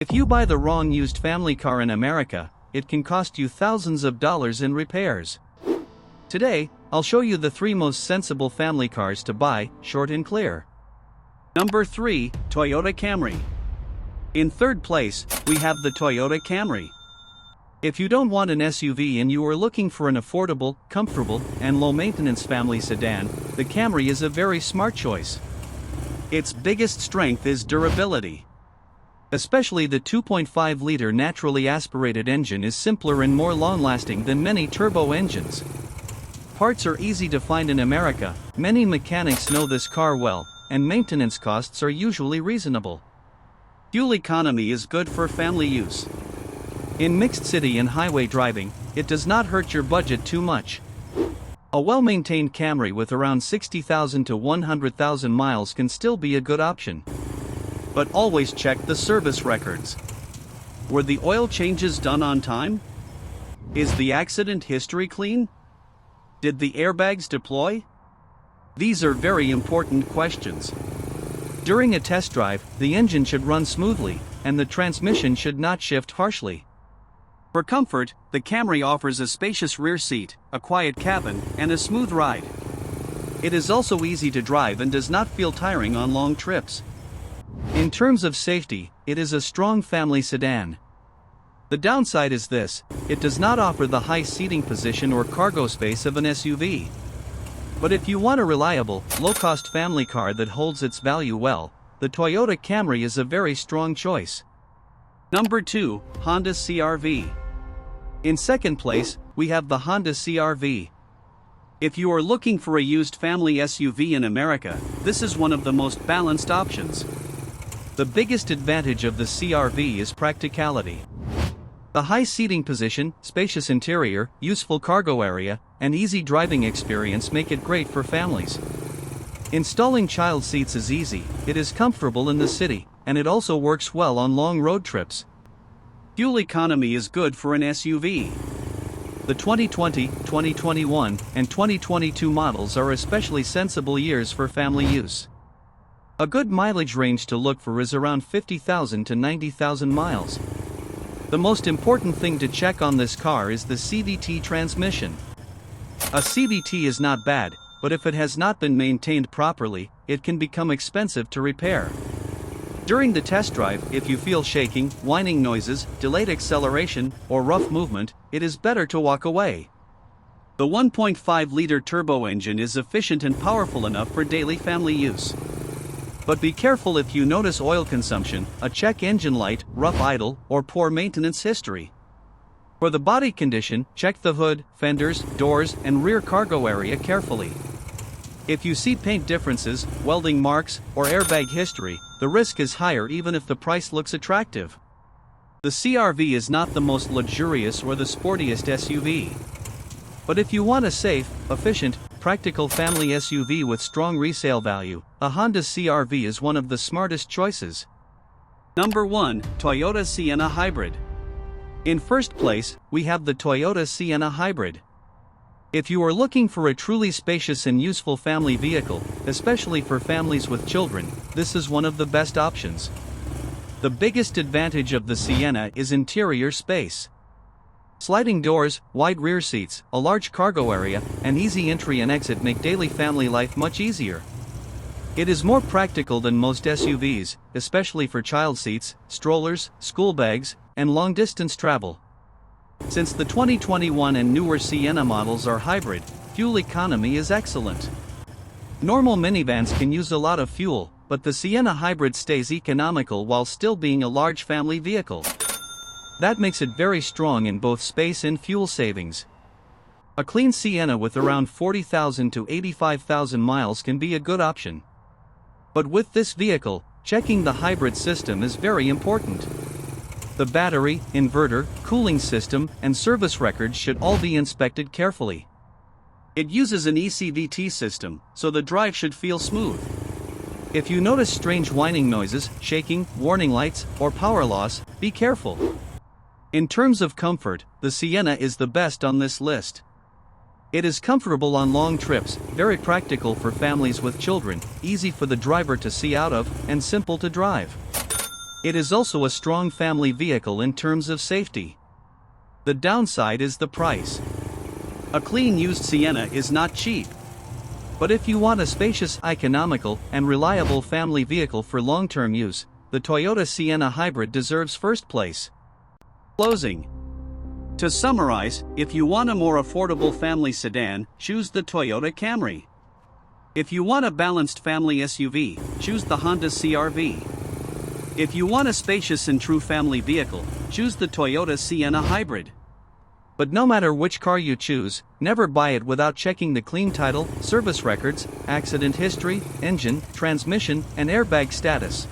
If you buy the wrong used family car in America, it can cost you thousands of dollars in repairs. Today, I'll show you the 3 most sensible family cars to buy, short and clear. Number 3, Toyota Camry. In third place, we have the Toyota Camry. If you don't want an SUV and you are looking for an affordable, comfortable, and low-maintenance family sedan, the Camry is a very smart choice. Its biggest strength is durability. Especially the 2.5-liter naturally aspirated engine is simpler and more long-lasting than many turbo engines. Parts are easy to find in America, many mechanics know this car well, and maintenance costs are usually reasonable. Fuel economy is good for family use. In mixed city and highway driving, it does not hurt your budget too much. A well-maintained Camry with around 60,000 to 100,000 miles can still be a good option. But always check the service records. Were the oil changes done on time? Is the accident history clean? Did the airbags deploy? These are very important questions. During a test drive, the engine should run smoothly, and the transmission should not shift harshly. For comfort, the Camry offers a spacious rear seat, a quiet cabin, and a smooth ride. It is also easy to drive and does not feel tiring on long trips. In terms of safety, it is a strong family sedan. The downside is this: it does not offer the high seating position or cargo space of an SUV. But if you want a reliable, low-cost family car that holds its value well, the Toyota Camry is a very strong choice. Number 2, Honda CR-V. In second place, we have the Honda CR-V. If you are looking for a used family SUV in America, this is one of the most balanced options. The biggest advantage of the CR-V is practicality. The high seating position, spacious interior, useful cargo area, and easy driving experience make it great for families. Installing child seats is easy, it is comfortable in the city, and it also works well on long road trips. Fuel economy is good for an SUV. The 2020, 2021, and 2022 models are especially sensible years for family use. A good mileage range to look for is around 50,000 to 90,000 miles. The most important thing to check on this car is the CVT transmission. A CVT is not bad, but if it has not been maintained properly, it can become expensive to repair. During the test drive, if you feel shaking, whining noises, delayed acceleration, or rough movement, it is better to walk away. The 1.5-liter turbo engine is efficient and powerful enough for daily family use. But be careful if you notice oil consumption, a check engine light, rough idle, or poor maintenance history. For the body condition, check the hood, fenders, doors, and rear cargo area carefully. If you see paint differences, welding marks, or airbag history, the risk is higher even if the price looks attractive. The CR-V is not the most luxurious or the sportiest SUV. But if you want a safe, efficient, practical family SUV with strong resale value, a Honda CR-V is one of the smartest choices. Number 1, Toyota Sienna Hybrid. In first place, we have the Toyota Sienna Hybrid. If you are looking for a truly spacious and useful family vehicle, especially for families with children, this is one of the best options. The biggest advantage of the Sienna is interior space. Sliding doors, wide rear seats, a large cargo area, and easy entry and exit make daily family life much easier. It is more practical than most SUVs, especially for child seats, strollers, school bags, and long-distance travel. Since the 2021 and newer Sienna models are hybrid, fuel economy is excellent. Normal minivans can use a lot of fuel, but the Sienna Hybrid stays economical while still being a large family vehicle. That makes it very strong in both space and fuel savings. A clean Sienna with around 40,000 to 85,000 miles can be a good option. But with this vehicle, checking the hybrid system is very important. The battery, inverter, cooling system, and service records should all be inspected carefully. It uses an eCVT system, so the drive should feel smooth. If you notice strange whining noises, shaking, warning lights, or power loss, be careful. In terms of comfort, the Sienna is the best on this list. It is comfortable on long trips, very practical for families with children, easy for the driver to see out of, and simple to drive. It is also a strong family vehicle in terms of safety. The downside is the price. A clean used Sienna is not cheap. But if you want a spacious, economical, and reliable family vehicle for long-term use, the Toyota Sienna Hybrid deserves first place. Closing. To summarize, if you want a more affordable family sedan, choose the Toyota Camry. If you want a balanced family SUV, choose the Honda CR-V. If you want a spacious and true family vehicle, choose the Toyota Sienna Hybrid. But no matter which car you choose, never buy it without checking the clean title, service records, accident history, engine, transmission, and airbag status.